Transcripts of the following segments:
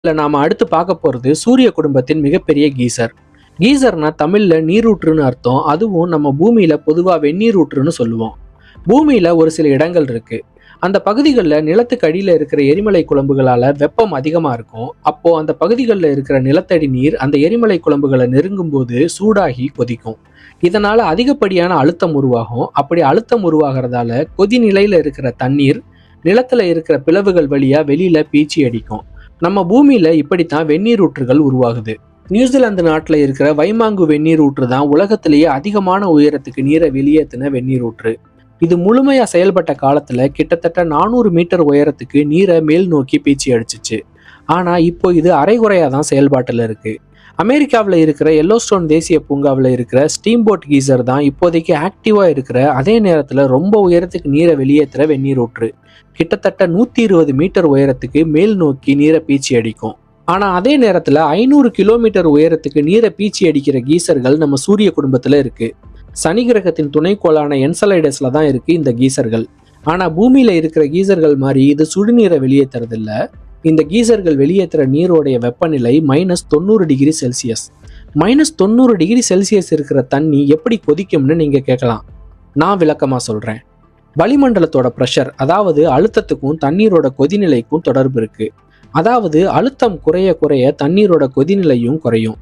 இல்ல நாம அடுத்து பார்க்க போறது சூரிய குடும்பத்தின் மிகப்பெரிய கீசர். கீசர்னா தமிழ்ல நீரூற்றுன்னு அர்த்தம். அதுவும் நம்ம பூமியில பொதுவா வெந்நீரூற்றுன்னு சொல்லுவோம். பூமியில ஒரு சில இடங்கள் இருக்கு. அந்த பகுதிகளில் நிலத்துக்கு அடியில இருக்கிற எரிமலை குழம்புகளால வெப்பம் அதிகமா இருக்கும். அப்போ அந்த பகுதிகளில் இருக்கிற நிலத்தடி நீர் அந்த எரிமலை குழம்புகளை நெருங்கும் போது சூடாகி கொதிக்கும். இதனால அதிகப்படியான அழுத்தம் உருவாகும். அப்படி அழுத்தம் உருவாகிறதால கொதிநிலையில இருக்கிற தண்ணீர் நிலத்துல இருக்கிற பிளவுகள் வழியா வெளியில பீச்சி அடிக்கும். நம்ம பூமியில இப்படித்தான் வெந்நீர் ஊற்றுகள் உருவாகுது. நியூசிலாந்து நாட்டில் இருக்கிற வைமாங்கு வெந்நீர் ஊற்று தான் உலகத்திலேயே அதிகமான உயரத்துக்கு நீரை வெளியேற்றின வெந்நீர் ஊற்று. இது முழுமையா செயல்பட்ட காலத்துல கிட்டத்தட்ட 400 மீட்டர் உயரத்துக்கு நீரை மேல் நோக்கி பீச்சி அடிச்சிச்சு. ஆனா இப்போ இது அரைகுறையா தான் செயல்பாட்டுல இருக்கு. அமெரிக்காவில் இருக்கிற எல்லோஸ்டோன் தேசிய பூங்காவில் இருக்கிற ஸ்டீம்போட் கீசர் தான் இப்போதைக்கு ஆக்டிவா இருக்கிற, அதே நேரத்துல ரொம்ப உயரத்துக்கு நீரை வெளியேற்றுற வெந்நீர் ஊற்று. கிட்டத்தட்ட 120 மீட்டர் உயரத்துக்கு மேல் நோக்கி நீரை பீச்சி அடிக்கும். ஆனா அதே நேரத்துல 500 கிலோமீட்டர் உயரத்துக்கு நீரை பீச்சி அடிக்கிற கீசர்கள் நம்ம சூரிய குடும்பத்துல இருக்கு. சனி கிரகத்தின் துணைக்கோளான என்சலைடஸ்ல தான் இருக்கு இந்த கீசர்கள். ஆனா பூமியில இருக்கிற கீசர்கள் மாதிரி இது சுடுநீரை வெளியேற்றுறது இல்ல. இந்த கீசர்கள் வெளியேற்றுற நீரோடைய வெப்பநிலை -90°C. -90°C இருக்கிற தண்ணி எப்படி கொதிக்கும்னு நீங்க கேட்கலாம். நான் விளக்கமா சொல்றேன். வளிமண்டலத்தோட பிரஷர், அதாவது அழுத்தத்துக்கும் தண்ணீரோட கொதிநிலைக்கும் தொடர்பு இருக்கு. அதாவது அழுத்தம் குறைய குறைய தண்ணீரோட கொதிநிலையும் குறையும்.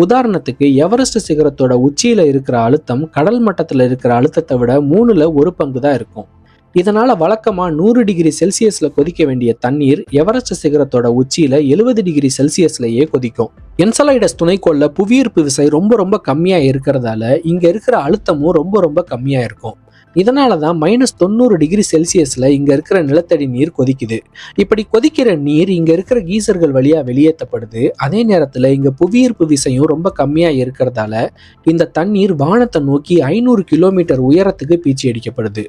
உதாரணத்துக்கு எவரெஸ்ட் சிகரத்தோட உச்சியில இருக்கிற அழுத்தம் கடல் மட்டத்துல இருக்கிற அழுத்தத்தை விட 1/3 பங்கு தான் இருக்கும். இதனால வழக்கமா 100°C கொதிக்க வேண்டிய தண்ணீர் எவரெஸ்ட் சிகரத்தோட உச்சியில 70°C கொதிக்கும். என்சலைடஸ் துணைக்கோள்ல புவியீர்ப்பு விசை ரொம்ப ரொம்ப கம்மியா இருக்கிறதால இங்க இருக்கிற அழுத்தமும் ரொம்ப ரொம்ப கம்மியா இருக்கும். இதனாலதான் -90°C இங்க இருக்கிற நிலத்தடி நீர் கொதிக்குது. இப்படி கொதிக்கிற நீர் இங்க இருக்கிற கீசர்கள் வழியா வெளியேற்றப்படுது. அதே நேரத்துல இங்க புவியீர்ப்பு விசையும் ரொம்ப கம்மியா இருக்கிறதால இந்த தண்ணீர் வானத்தை நோக்கி 500 கிலோமீட்டர் உயரத்துக்கு பீச்சி அடிக்கப்படுது.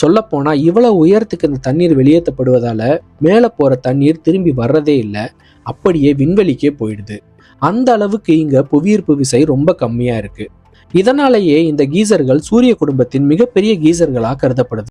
சொல்ல போனா இவ்வளவு உயரத்துக்கு இந்த தண்ணீர் வெளியேற்றப்படுவதால மேல போற தண்ணீர் திரும்பி வர்றதே இல்லை, அப்படியே விண்வெளிக்கே போயிடுது. அந்த அளவுக்கு இங்க புவியீர்ப்பு விசை ரொம்ப கம்மியா இருக்கு. இதனாலேயே இந்த கீசர்கள் சூரிய குடும்பத்தின் மிகப்பெரிய கீசர்களா கருதப்படுது.